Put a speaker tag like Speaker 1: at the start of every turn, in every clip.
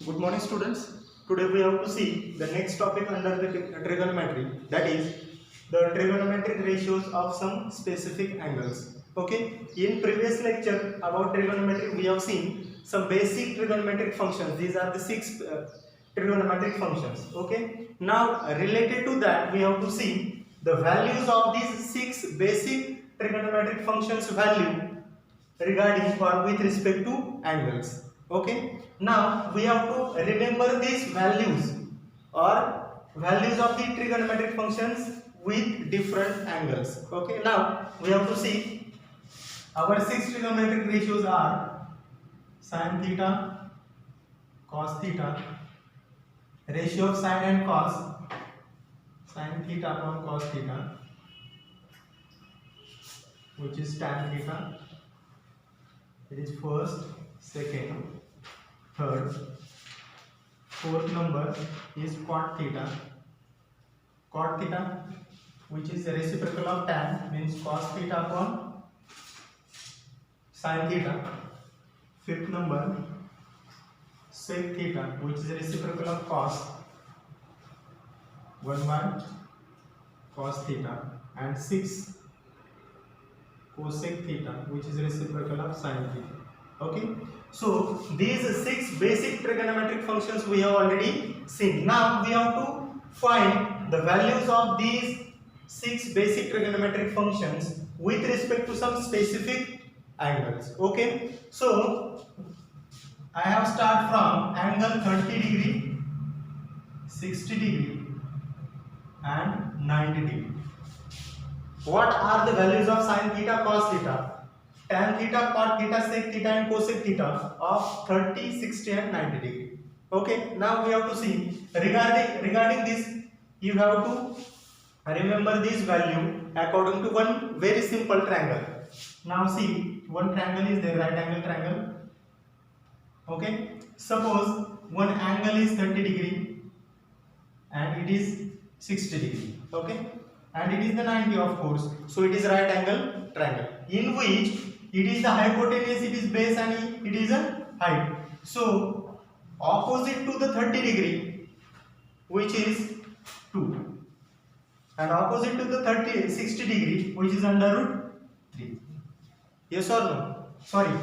Speaker 1: Good morning, students. Today we have to see the next topic under the trigonometry, that is the trigonometric ratios of some specific angles. Okay. In previous lecture about trigonometry, we have seen some basic trigonometric functions. These are the six trigonometric functions. Okay. Now related to that, we have to see the values of these six basic trigonometric functions value regarding or with respect to angles. Okay, now we have to remember these values or values of the trigonometric functions with different angles. Okay, now we have to see our six trigonometric ratios are sin theta, cos theta, ratio of sin and cos, sin theta upon cos theta, which is tan theta. It is first, second, third, fourth number is cot theta. Cot theta, which is the reciprocal of tan, means cos theta upon sin theta. Fifth number sec theta, which is the reciprocal of cos, 1 by cos theta, and 6 cosec theta, which is reciprocal of sin theta. Okay, so these six basic trigonometric functions we have already seen. Now we have to find the values of these six basic trigonometric functions with respect to some specific angles. Okay, so I have start from angle 30 degree, 60 degree and 90 degree. What are the values of sin theta, cos theta, tan theta, cot theta, sec theta and cosec theta of 30, 60 and 90 degree. Okay, now we have to see regarding this, you have to remember this value according to one very simple triangle. Now see, one triangle is there, right angle triangle. Okay, suppose one angle is 30 degree and it is 60 degree. Okay, and it is the 90, of course, so it is right angle triangle in which it is the hypotenuse, it is base and it is a height. So opposite to the 30 degree, which is 2, and opposite to the 60 degree, which is under root 3. Yes or no? Sorry,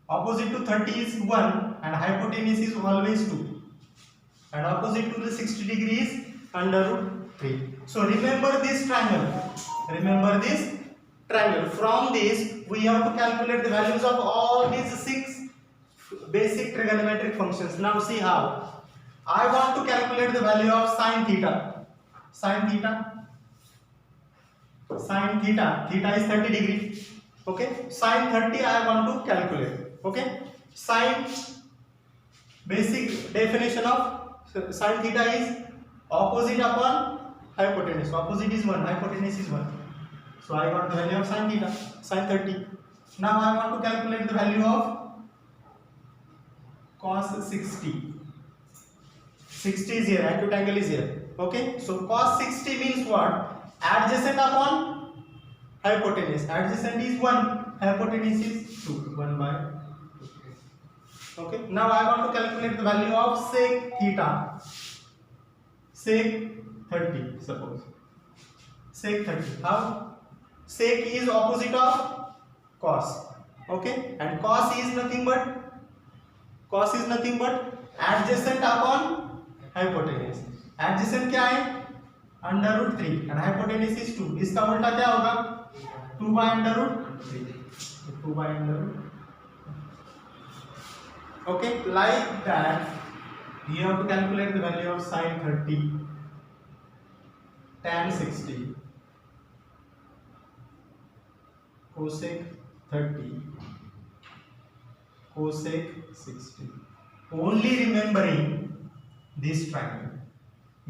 Speaker 1: opposite to 30 is 1 and hypotenuse is always 2, and opposite to the 60 degree is under root 3. So remember this triangle. Remember this triangle. From this, we have to calculate the values of all these six basic trigonometric functions. Now see how. I want to calculate the value of sin theta. Sin theta. Sin theta. Theta is 30 degree. Okay. Sin 30 I want to calculate. Okay. Sin, basic definition of sin theta is opposite upon hypotenuse. Opposite is 1, hypotenuse is 1. So I got the value of sin theta, sin 30. Now I want to calculate the value of cos 60. 60 is here, acute angle is here. Okay, so cos 60 means what? Adjacent upon hypotenuse. Adjacent is 1, hypotenuse is 2, 1 by 2. Okay, now I want to calculate the value of sec theta. Sec 30, suppose. Sec 30. How? Sec is opposite of cos. Okay, and cos is nothing but adjacent upon hypotenuse. Adjacent क्या है? Under root 3 and hypotenuse is 2. इसका उल्टा क्या होगा? 2 by under root 3. 2 by under root. Okay, like that, you have to calculate the value of sin 30, tan 60, cosec 30, cosec 60. Only remembering this triangle.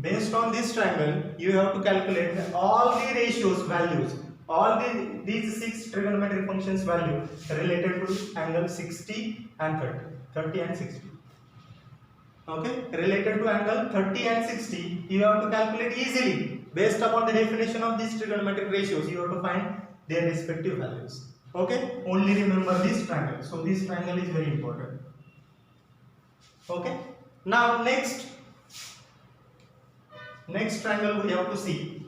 Speaker 1: Based on this triangle, you have to calculate all the ratios values, all these six trigonometric functions value related to angle 60 and 30 and 60. Okay, related to angle 30 and 60, you have to calculate easily. Based upon the definition of these trigonometric ratios, you have to find their respective values. Okay, only remember this triangle. So this triangle is very important. Okay, Now next triangle we have to see.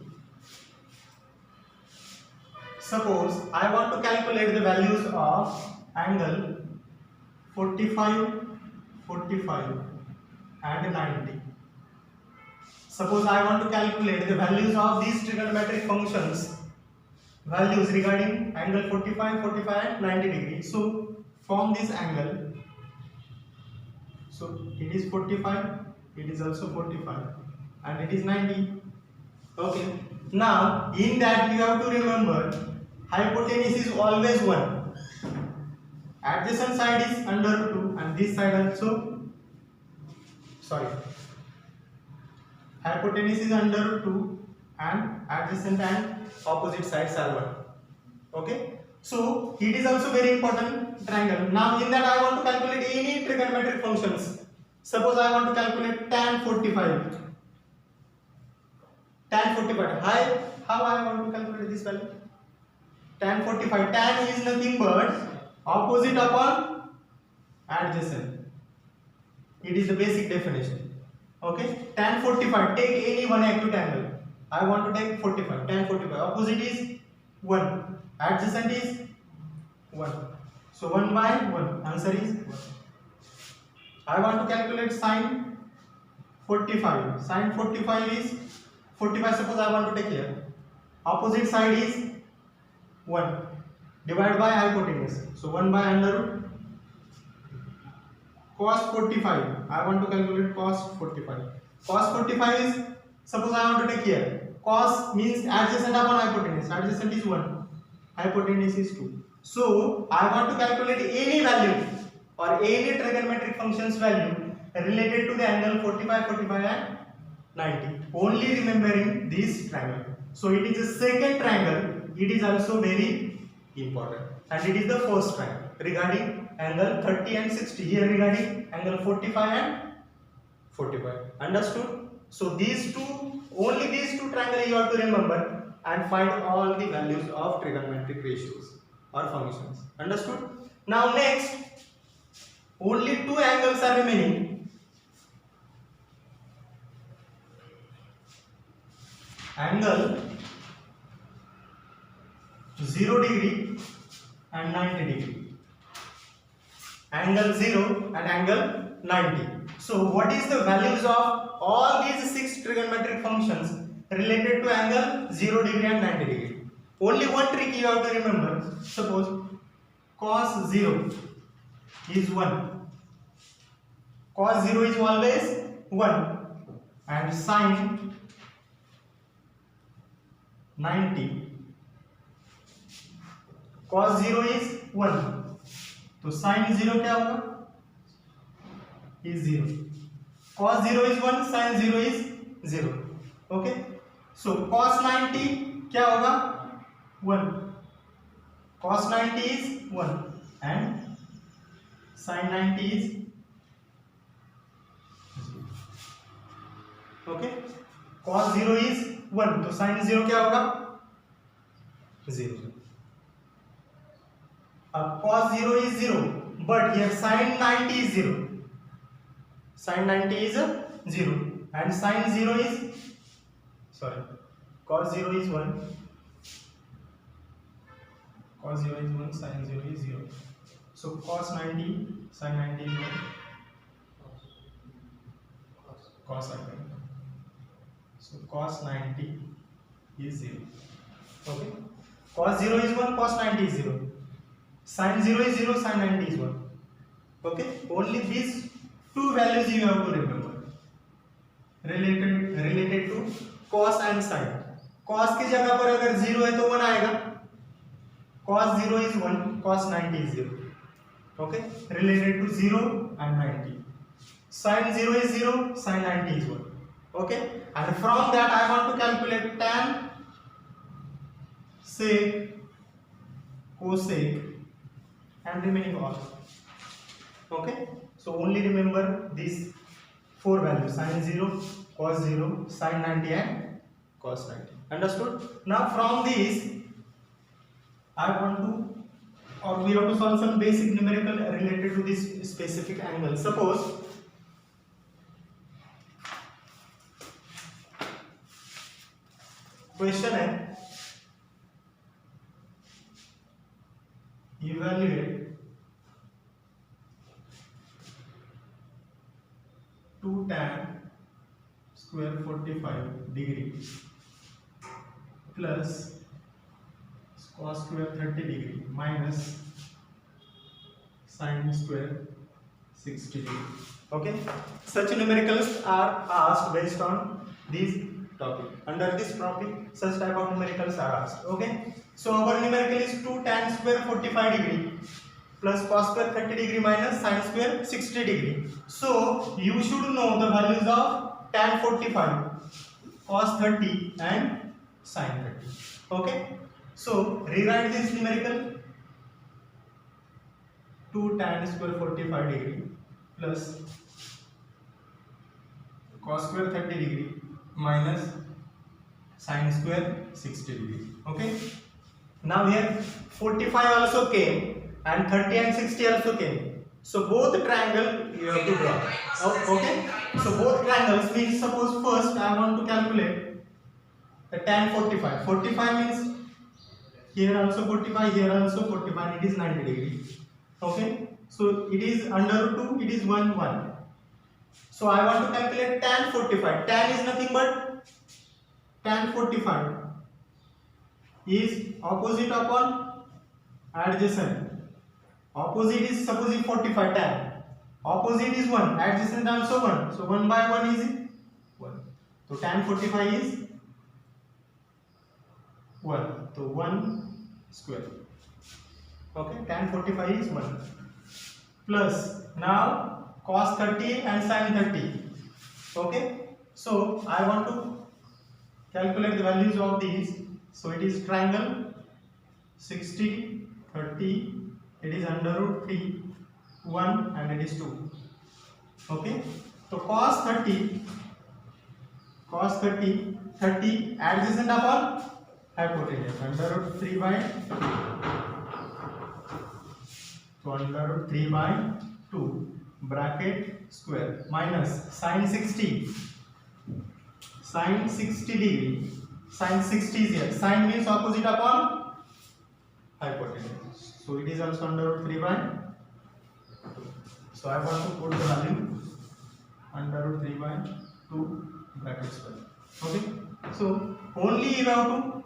Speaker 1: Suppose I want to calculate the values of angle 45, 45 and 90. Suppose I want to calculate the values of these trigonometric functions, values regarding angle 45, 45 and 90 degrees. So from this angle, so it is 45, it is also 45 and it is 90. Okay. Now in that you have to remember hypotenuse is always 1. Adjacent side is under 2 and this side also, sorry, hypotenuse is under 2 and adjacent and opposite sides are 1. Okay. So it is also very important triangle. Now in that I want to calculate any trigonometric functions. Suppose I want to calculate tan 45. Tan 45. How I want to calculate this value? Tan 45. Tan is nothing but opposite upon adjacent. It is the basic definition. Okay. Tan 45. Take any one acute angle. I want to take 45. Tan 45. Opposite is 1. Adjacent is 1. So 1 by 1. Answer is 1. I want to calculate sine 45. Sine 45 is 45. Suppose I want to take here. Opposite side is 1. Divided by hypotenuse. So 1 by under root. Cos 45. I want to calculate cos 45. Cos 45 is, suppose I want to take here. Cos means adjacent upon hypotenuse. Adjacent is 1. Hypotenuse is 2. So I want to calculate any value or any trigonometric functions value related to the angle 45, 45 and 90. Only remembering this triangle. So it is the second triangle. It is also very important. And it is the first triangle regarding angle 30 and 60. Here regarding angle 45 and 45. Understood? So these two, only these two triangles you have to remember and find all the values of trigonometric ratios or functions. Understood? Now next, only two angles are remaining. Angle 0 degree and 90 degree. Angle 0 and angle 90. So what is the values of all these 6 trigonometric functions related to angle 0 degree and 90 degree? Only one trick you have to remember. Suppose cos 0 is 1. Cos 0 is always 1 and sin 90. Cos 0 is 1. तो sin 0 क्या होगा? Is 0. Cos 0 is 1, sin 0 is 0. Okay. So cos 90 क्या होगा? 1. Cos 90 is 1 and sin 90 is 0. Okay. Cos 0 is 1. तो sin 0 क्या होगा? 0. अब cos 0 is 0, but here sin 90 is 0. Sin 90 is 0 and sin 0 is, sorry, cos 0 is 1. Cos 0 is 1, sin 0 is 0. So cos 90, sin 90 is 1. Cos 90. So cos 90 is 0. Okay. Cos 0 is 1, cos 90 is 0. Sin 0 is 0, sin 90 is 1. Okay. Only these two values you have to remember related to cos and sin. Cos की जगह पर अगर 0 है तो 1 आएगा. Cos 0 is 1, cos 90 is 0. Okay. Related to 0 and 90. Sin 0 is 0, sin 90 is 1. Okay. And from that I want to calculate tan, sec, cosec and remaining all. Okay. So only remember these 4 values: sin 0, cos 0, sin 90 and cos 90. Understood? Now from these I want to, or we have to solve some basic numerical related to this specific angle. Suppose question है evaluate 2 tan square 45 degree plus cos square 30 degree minus sin square 60 degree. Okay, such numericals are asked based on this topic. Under this topic such type of numericals are asked. Okay, so our numerical is 2 tan square 45 degree plus cos square 30 degree minus sin square 60 degree. So you should know the values of tan 45, cos 30 and sin 30. Okay, so rewrite this numerical 2 tan square 45 degree plus cos square 30 degree minus sin square 60 degree. Okay, now here 45 also came and 30 and 60 also came, so both triangle you have to draw. Okay, so both triangles means, suppose first I want to calculate the tan 45. 45 means here also 45, here also 45, it is 90 degree. Okay, so it is under root 2, it is 1 1. So I want to calculate tan 45. Tan is nothing but tan 45 is opposite upon adjacent. Opposite is, suppose 45 tan, opposite is 1, adjacent also 1, so 1 by 1 is 1. So tan 45 is 1, so 1 square. Okay, tan 45 is 1 plus now cos 30 and sin 30. Okay, so I want to calculate the values of these. So it is triangle 60 30, it is under root 3 1 and it is 2. Okay, so cos 30 30 adjacent upon hypotenuse, under root 3 by, so under root 3 by 2 bracket square minus sin 60 degree. Sin 60 is here, sin means opposite upon hypotenuse, so it is also under root 3 by 2. So I want to put the value under root 3 by 2 bracket square. Okay, so only you have to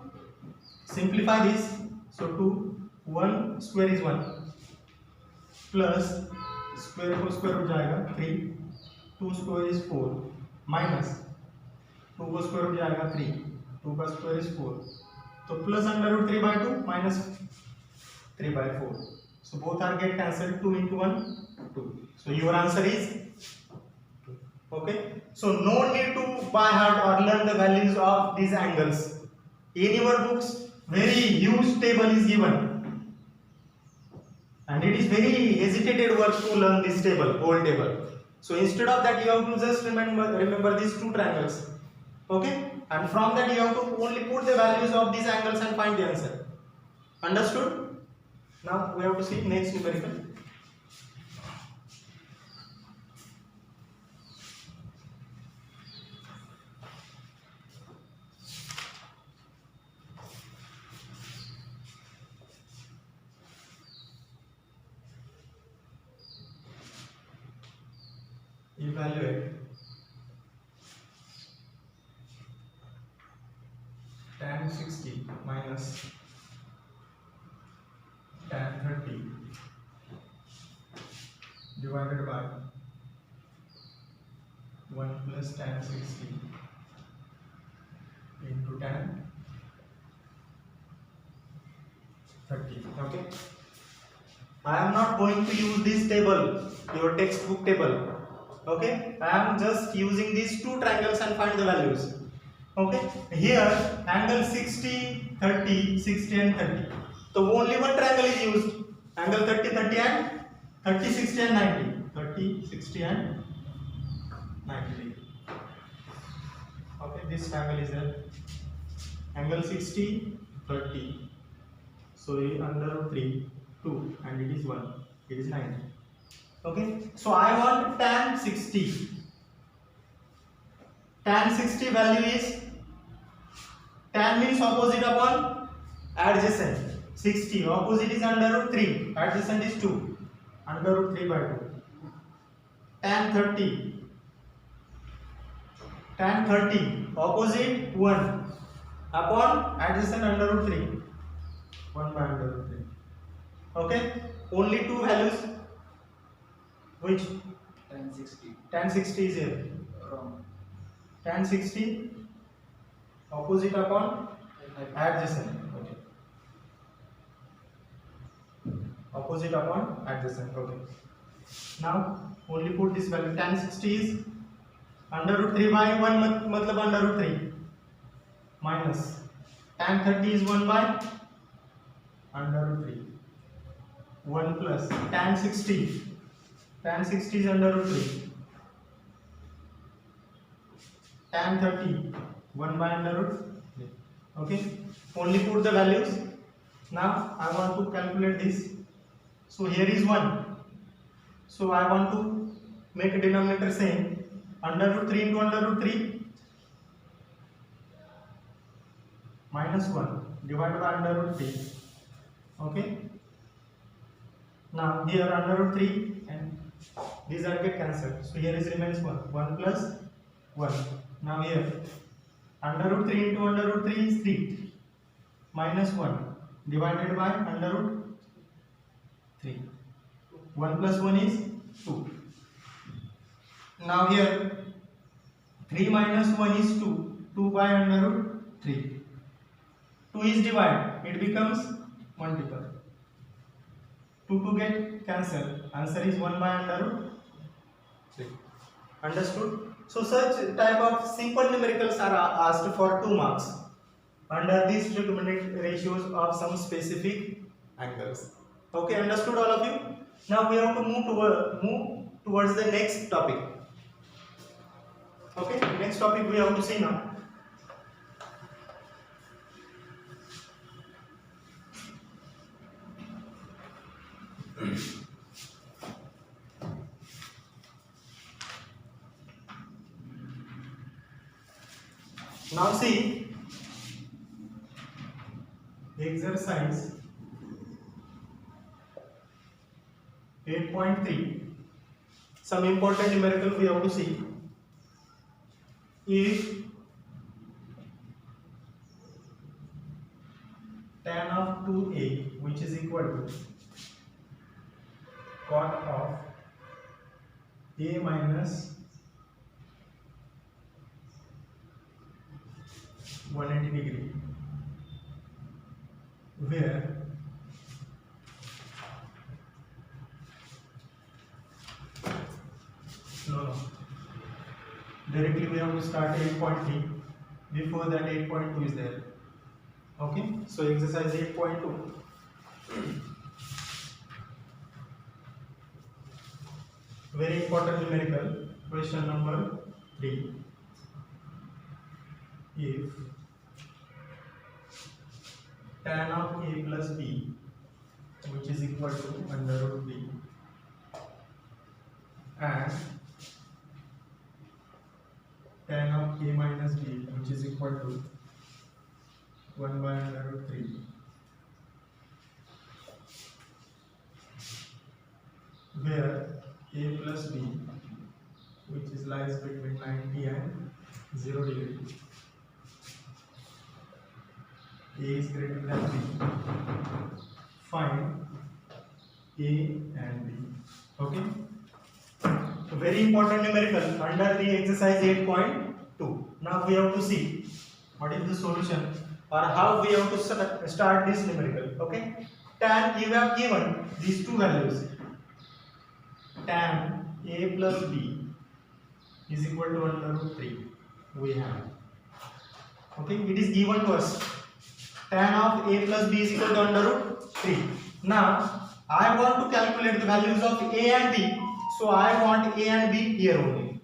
Speaker 1: simplify this. So 2 1 square is 1 plus square को square हो जाएगा 3, 2 square is 4 minus 2 को square हो जाएगा 3, 2 का square is 4, तो plus under root 3 by 2 minus 3 by 4, so both are get cancelled, 2 into 1 2, so your answer is 2. Okay, so no need to by heart or learn the values of these angles. In your books very huge table is given and it is very hesitated work to learn this table, whole table. So instead of that you have to just remember these two triangles. Okay, and from that you have to only put the values of these angles and find the answer. Understood? Now we have to see next numerical. Evaluate tan 60 minus tan 30 divided by 1 plus tan 60 into tan 30. Okay, I am not going to use this table, your textbook table. Okay, I am just using these two triangles and find the values. Okay, here angle 60 30 60 and 30, so only one triangle is used, angle 30 30 and 30 60 and 90, 30 60 and 90. Okay, this triangle is there, angle 60 30, so under root 3 2 and it is 1, it is 90. Okay, so I want tan 60. Tan 60 value is Tan means opposite upon adjacent. 60. Opposite is under root 3. Adjacent is 2. Under root 3 by 2. Tan 30. Tan 30. Opposite 1. Upon adjacent under root 3. 1 by under root 3. Okay. Only two values. Which?
Speaker 2: Tan 60.
Speaker 1: Tan 60 is here.
Speaker 2: Wrong.
Speaker 1: Tan 60 opposite upon adjacent. Okay. Opposite upon adjacent. Okay. Now only put this value. Tan 60 is under root 3 by 1 matlab under root 3 minus tan 30 is 1 by under root 3 1 plus tan 60. Tan 60 is under root 3. Tan 30 1 by under root 3. Okay. Only put the values. Now I want to calculate this. So here is 1. So I want to make a denominator same. Under root 3 into under root 3 minus 1 divided by under root 3. Okay. Now here under root 3 and these are get cancelled. So here is remains 1. 1 plus 1. Now here under root 3 into under root 3 is 3 minus 1 divided by under root 3. 1 plus 1 is 2. Now here 3 minus 1 is 2. 2 by under root 3. 2 is divided. It becomes multiple. 2 get cancelled. Answer is 1 by under root 3. Understood? So such type of simple numericals are asked for 2 marks under these trigonometric ratios of some specific angles. Okay, understood all of you? Now we have to move towards the next topic. Okay, next topic we have to see now. Now see the exercise 8.3. Some important numerical we have to see. If tan of 2a which is equal to cot of a minus 180 degree, where directly we have to start 8.3. Before that 8.2 is there. Okay, so exercise 8.2. Very important numerical. Question number 3. If tan of a plus b which is equal to under root b and tan of a minus b which is equal to 1 by under root 3, where a plus b which is lies between 90 and 0 degree, a is greater than b, find a and b. Okay, so very important numerical under the exercise 8.2. Now we have to see what is the solution or how we have to start this numerical. Okay, tan, you have given these two values. Tan a plus b is equal to under root 3. We have. Okay, it is given to us. Tan of a plus b is equal to under root 3. Now I want to calculate the values of a and b. So I want a and b here only.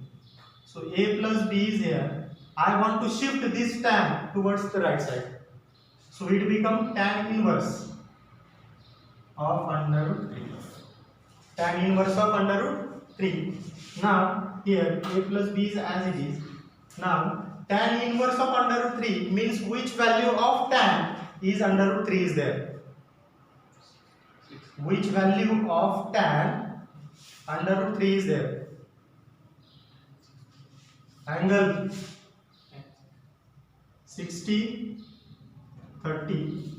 Speaker 1: So a plus b is here. I want to shift this tan towards the right side. So it becomes tan inverse of under root 3. Tan inverse of under root 3. Now here a plus b is as it is. Now tan inverse of under root 3 means which value of tan is under root 3 is there? Which value of tan under root 3 is there? Angle 60, 30.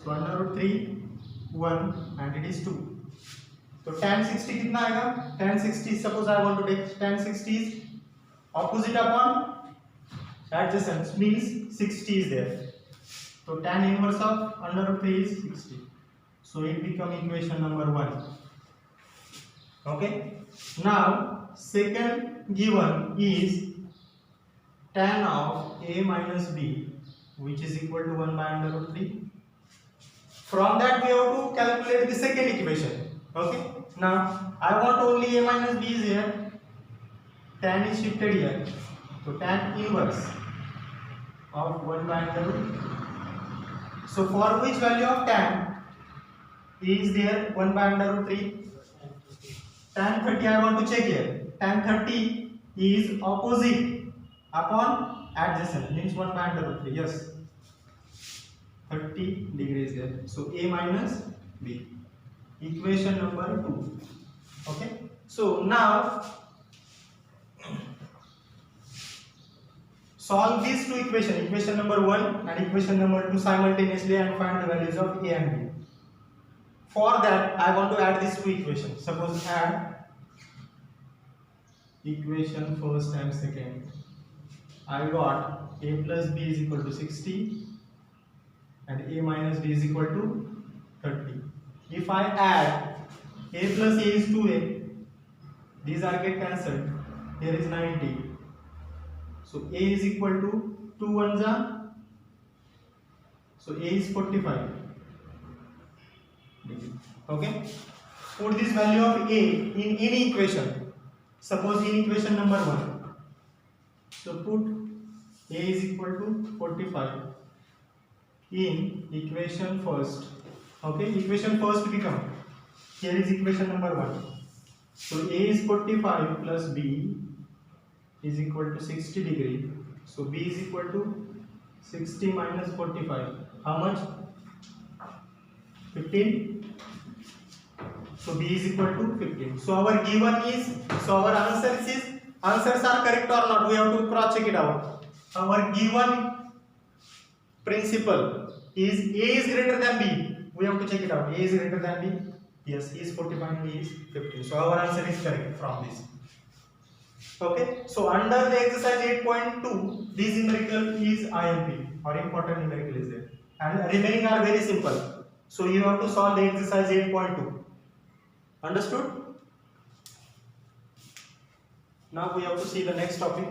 Speaker 1: So under root 3, 1 and it is 2. So tan 60 कितना आएगा? Tan 60 suppose I want to take tan 60 is opposite upon adjacent means 60 is there. So tan inverse of under root 3 is 60. So it become equation number 1. Okay. Now second given is tan of a minus b, which is equal to 1 by under root 3. From that we have to calculate the second equation. Okay. Now I want only a minus b is here. Tan is shifted here. So tan inverse of 1 by under root. So for which value of tan is there 1 by under root 3? Tan 30 I want to check here. Tan 30 is opposite upon adjacent means 1 by under root 3. Yes. 30 degrees there. So a minus b. Equation number 2. Okay. So now solve these two equations, equation number 1 and equation number 2 simultaneously and find the values of a and b. For that I want to add these two equations. Suppose add equation first and second. I got a plus b is equal to 60 and a minus b is equal to 30. If I add a plus a is 2a, these are get cancelled. Here is 90. So a is equal to 2 ones are. So a is 45. Okay. Put this value of a in any equation. Suppose in equation number 1. So put a is equal to 45 in equation first. Okay, equation first become, here is equation number 1. So a is 45 plus b is equal to 60 degree. So b is equal to 60 minus 45. How much? 15. So b is equal to 15. So our given is, so our answers are correct or not? We have to cross check it out. Our given principle is a is greater than b. We have to check it out. A is greater than b. Yes, he is 45 and b is 15. So our answer is correct from this. Okay. So under the exercise 8.2, this numerical is IMP or important numerical is there. And remaining are very simple. So you have to solve the exercise 8.2. Understood? Now we have to see the next topic.